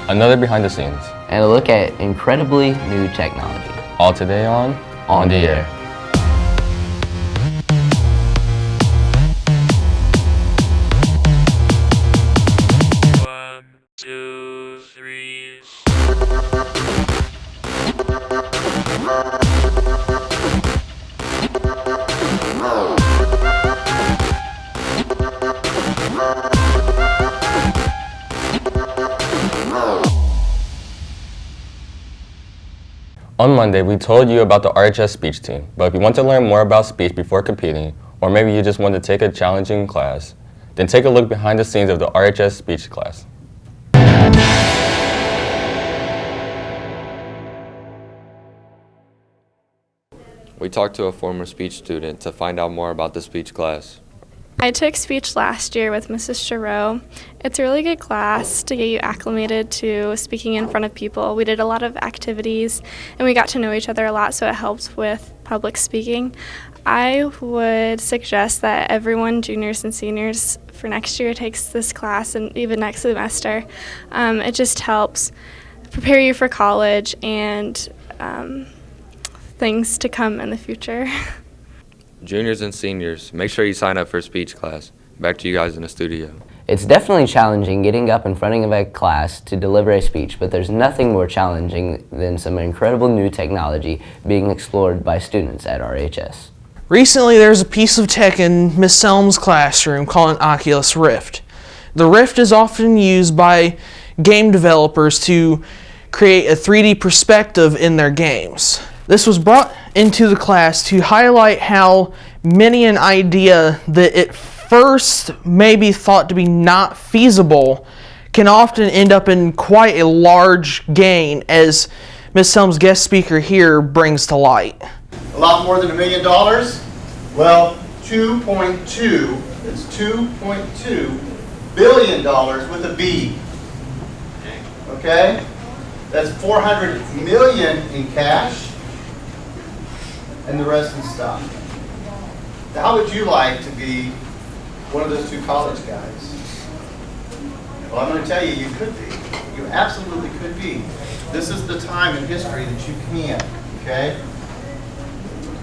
another behind the scenes, and a look at incredibly new technology. all today on the Air. One, two, three. On Monday, we told you about the RHS speech team, but if you want to learn more about speech before competing, or maybe you just want to take a challenging class, then take a look behind the scenes of the RHS speech class. We talked to a former speech student to find out more about the speech class. I took speech last year with Mrs. Giroux. It's a really good class to get you acclimated to speaking in front of people. We did a lot of activities and we got to know each other a lot, so it helps with public speaking. I would suggest that everyone, juniors and seniors, for next year takes this class and even next semester. It just helps prepare you for college and things to come in the future. Juniors and seniors, make sure you sign up for speech class. Back to you guys in the studio. It's definitely challenging getting up in front of a class to deliver a speech, but there's nothing more challenging than some incredible new technology being explored by students at RHS. Recently, there's a piece of tech in Miss Selm's classroom called an Oculus Rift. The Rift is often used by game developers to create a 3D perspective in their games. This was brought into the class to highlight how many an idea that at first may be thought to be not feasible can often end up in quite a large gain, as Ms. Selm's guest speaker here brings to light. A lot more than $1 million? Well, 2.2, it's $2.2 billion with a B. Okay? That's 400 million in cash, and the rest in stock. Now, how would you like to be one of those two college guys? Well, I'm going to tell you, you could be. You absolutely could be. This is the time in history that you can, okay?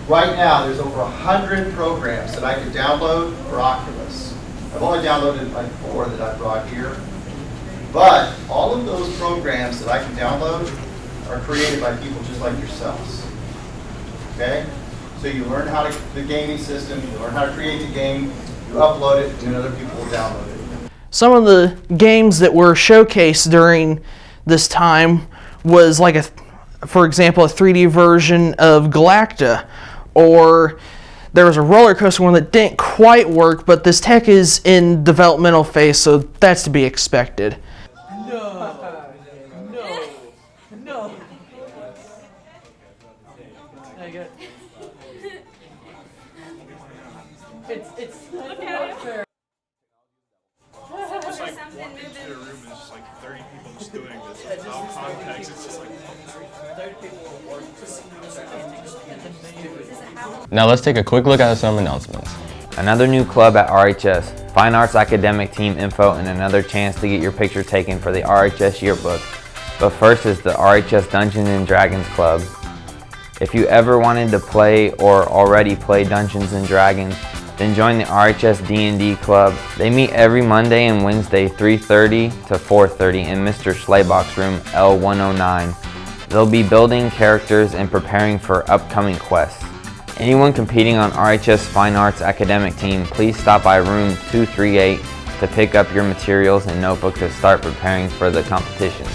Right now, there's over 100 programs that I could download for Oculus. I've only downloaded like 4 that I brought here. But all of those programs that I can download are created by people just like yourselves. Okay? So you learn how to, the gaming system, you learn how to create the game, you upload it, and then other people will download it. Some of the games that were showcased during this time was like for example, a 3D version of Galacta, or there was a roller coaster one that didn't quite work, but this tech is in developmental phase, so that's to be expected. No. It's not fair. It's like walking into a room and there's just like 30 people just doing this without context. It's just like 30 people. Now let's take a quick look at some announcements. Another new club at RHS, Fine Arts Academic Team info, and another chance to get your picture taken for the RHS yearbook. But first is the RHS Dungeons & Dragons Club. If you ever wanted to play or already play Dungeons & Dragons, then join the RHS D&D Club. They meet every Monday and Wednesday 3:30 to 4:30 in Mr. Schleibach's room L109. They'll be building characters and preparing for upcoming quests. Anyone competing on RHS Fine Arts Academic Team, please stop by room 238 to pick up your materials and notebook to start preparing for the competition.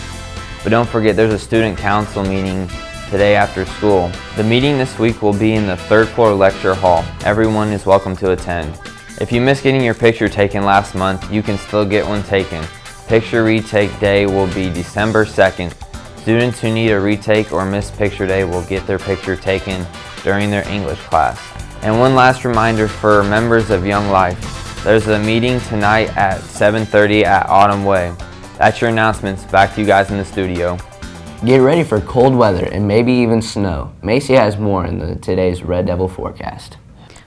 But don't forget, there's a student council meeting today after school. The meeting this week will be in the 3rd floor lecture hall. Everyone is welcome to attend. If you missed getting your picture taken last month, you can still get one taken. Picture retake day will be December 2nd. Students who need a retake or missed picture day will get their picture taken during their English class. And one last reminder for members of Young Life, there's a meeting tonight at 7:30 at Autumn Way. That's your announcements. Back to you guys in the studio. Get ready for cold weather and maybe even snow. Macy has more in today's Red Devil forecast.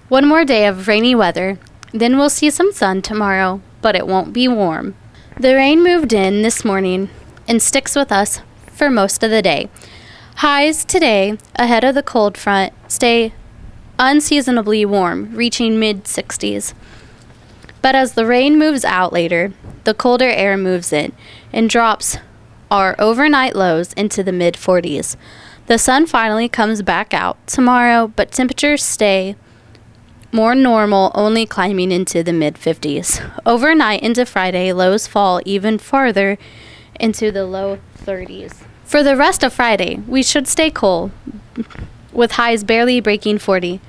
One more day of rainy weather, then we'll see some sun tomorrow, but it won't be warm. The rain moved in this morning and sticks with us for most of the day. Highs today, ahead of the cold front, stay unseasonably warm, reaching mid-60s. But as the rain moves out later, the colder air moves in and drops our overnight lows into the mid-40s. The sun finally comes back out tomorrow, but temperatures stay more normal, only climbing into the mid-50s. Overnight into Friday, lows fall even farther into the low 30s. For the rest of Friday, we should stay cool, with highs barely breaking 40.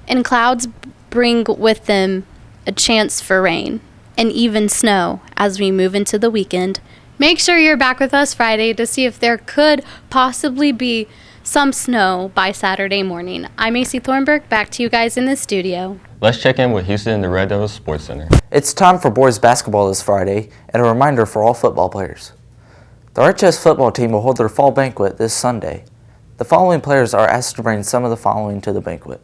And clouds bring with them a chance for rain and even snow as we move into the weekend. Make sure you're back with us Friday to see if there could possibly be some snow by Saturday morning. I'm Macy Thornburg, back to you guys in the studio. Let's check in with Houston and the Red Devils Sports Center. It's time for boys basketball this Friday, and a reminder for all football players. The RHS football team will hold their fall banquet this Sunday. The following players are asked to bring some of the following to the banquet: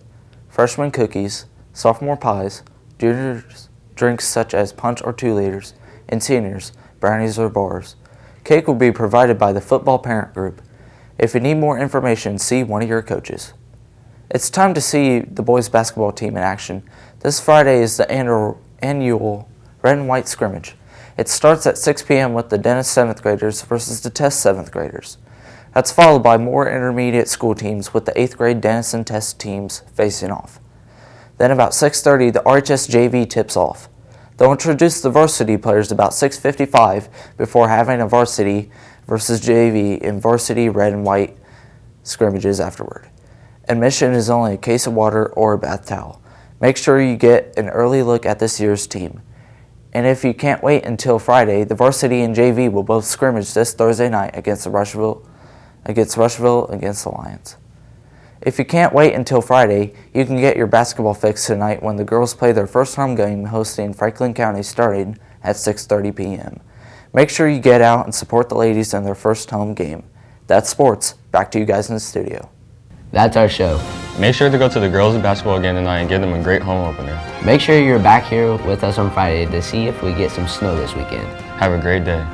freshman cookies, sophomore pies, juniors drinks such as punch or 2 liters, and seniors brownies or bars. Cake will be provided by the football parent group. If you need more information, see one of your coaches. It's time to see the boys basketball team in action. This Friday is the annual red and white scrimmage. It starts at 6 p.m. with the Dennis 7th graders versus the Test 7th graders. That's followed by more intermediate school teams with the 8th grade Dennis and Test teams facing off. Then about 6:30, the RHS JV tips off. They'll introduce the varsity players about 6:55 before having a varsity versus JV and varsity red and white scrimmages afterward. Admission is only a case of water or a bath towel. Make sure you get an early look at this year's team. And if you can't wait until Friday, the varsity and JV will both scrimmage this Thursday night against Rushville against the Lions. If you can't wait until Friday, you can get your basketball fix tonight when the girls play their first home game hosting Franklin County starting at 6:30 p.m. Make sure you get out and support the ladies in their first home game. That's sports. Back to you guys in the studio. That's our show. Make sure to go to the girls' basketball game tonight and give them a great home opener. Make sure you're back here with us on Friday to see if we get some snow this weekend. Have a great day.